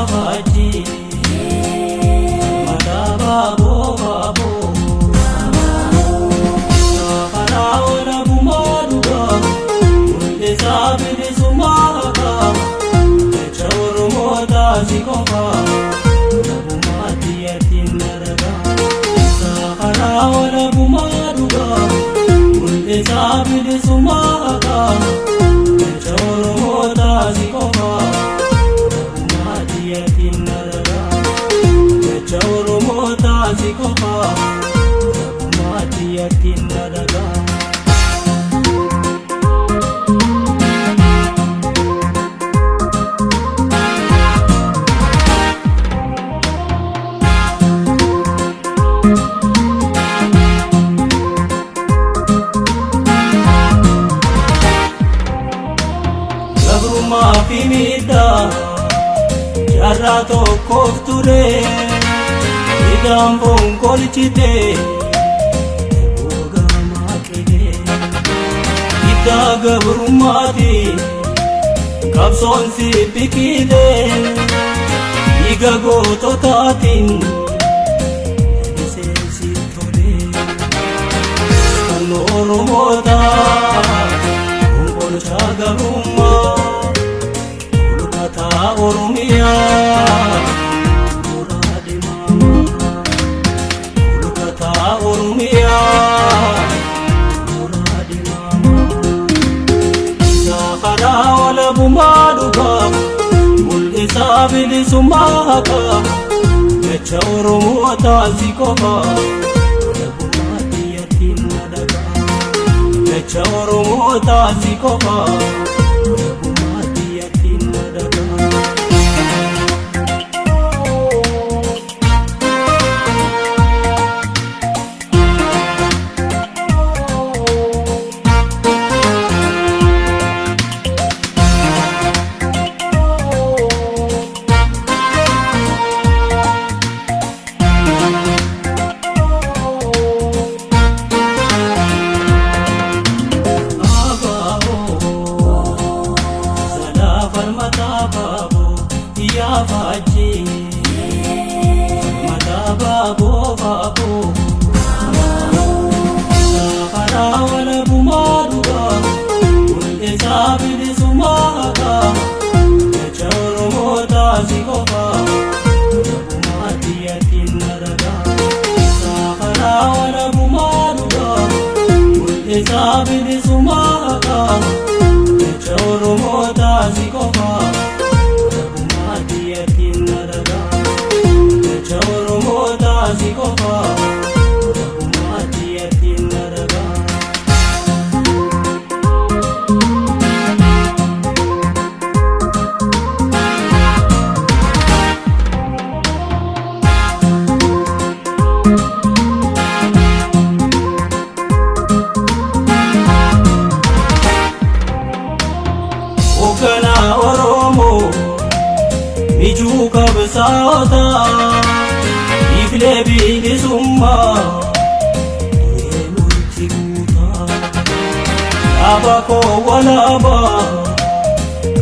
faji Madaba bo babo Sahara ora bumaruga Unde sabili sumaga Echawru moda zikoba Nabumati yatin naraga Sahara ora bumaruga Unde sabili sumaga Echawru moda zikoba Echawru moda zikoba Nabumati yatin naraga Gabrummaa fi miidhaa jaarraa tokkoof ture Idaan fonkolchite Boogaamaa qe'ee Iddaa gabrummaati qabsoon si biqile Dhiiga goototaatiin deebisee si tole Kan Oromoota fonkolcha gabrummaa Kulukata Oromiyaa Murade mama Kulukata Oromiyaa Murade mama Sahara wala bumaduga Mul'isa bilisummaaka Jecha Oromoota zikoba Nabumati yatin naraga Jecha Oromoota zikoba Nabumati yatin naraga faji Madaba bo babo Sahara wala bumaruga Unde sabili sumaga Echawru moda zikoba Nabumati yatin naraga Sahara wala bumaruga Unde sabili sumaga Echawru moda zikoba yatin naraga Echawru moda zikoba Nabumati yatin naraga Ogana Oromo Ijuu qabsaa'ota Iflee bilisummaa Deemuutti guutaa Dhaaba koo walaabaa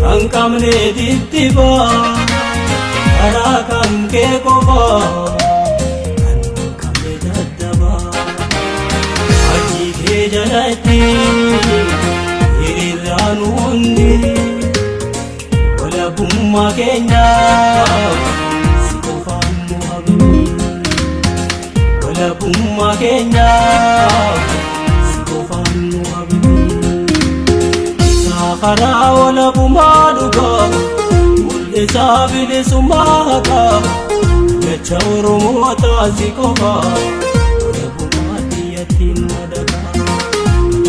Kan qabne diddibaa Karaa kan kee qofaa Kan qabne daddabaa Hajji kee jalatti hiriiraan hundi Walabummaa keenya si qofaan nu habni Walabummaa keenya si qofaan nu habni Sahara walabummaa dhugaa mul'isa bilisummaaka Jecha Oromoota si qofaa Walabummaati yatin naraga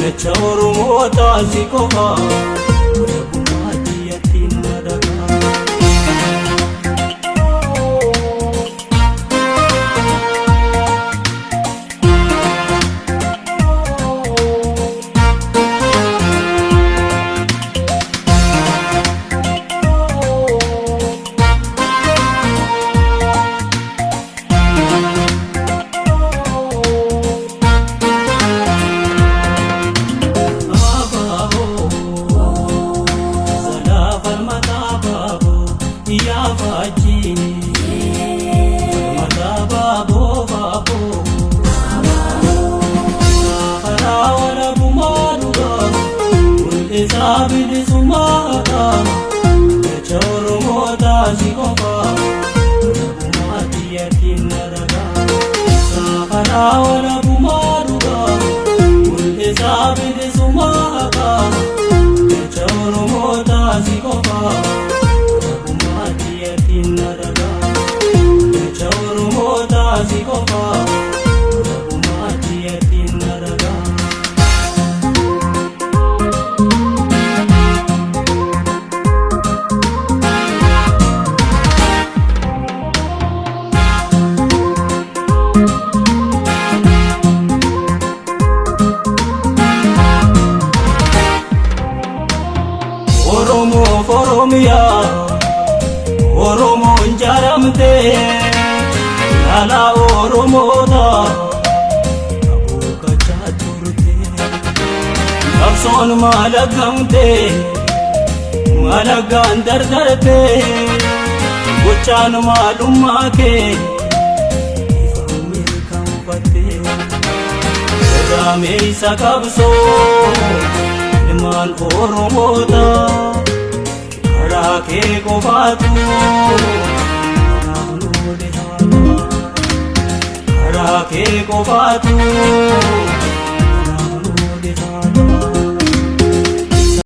Jecha Oromoota si qofaa Walabummaati yatin naraga karaa walabummaa dhugaa mul'isaa bilisummaa haqaa jecha Oromootaa si qofaa walabummaatti yaatiin na dhagaa jecha Oromootaa si qofaa walabummaatti yaatiin na dhagaa. Oromoo Oromiyaa Oromoo injaaramte lala Oromoota abuukachaa turte qabsoon malagamte malagaan dardarte gochaan maalummaa kee ifaan mirkanfatte sirraamee isa qabsoo ilmaan Oromoota karaa kee qofaatu naannoo dhihaata karaa kee qofaatu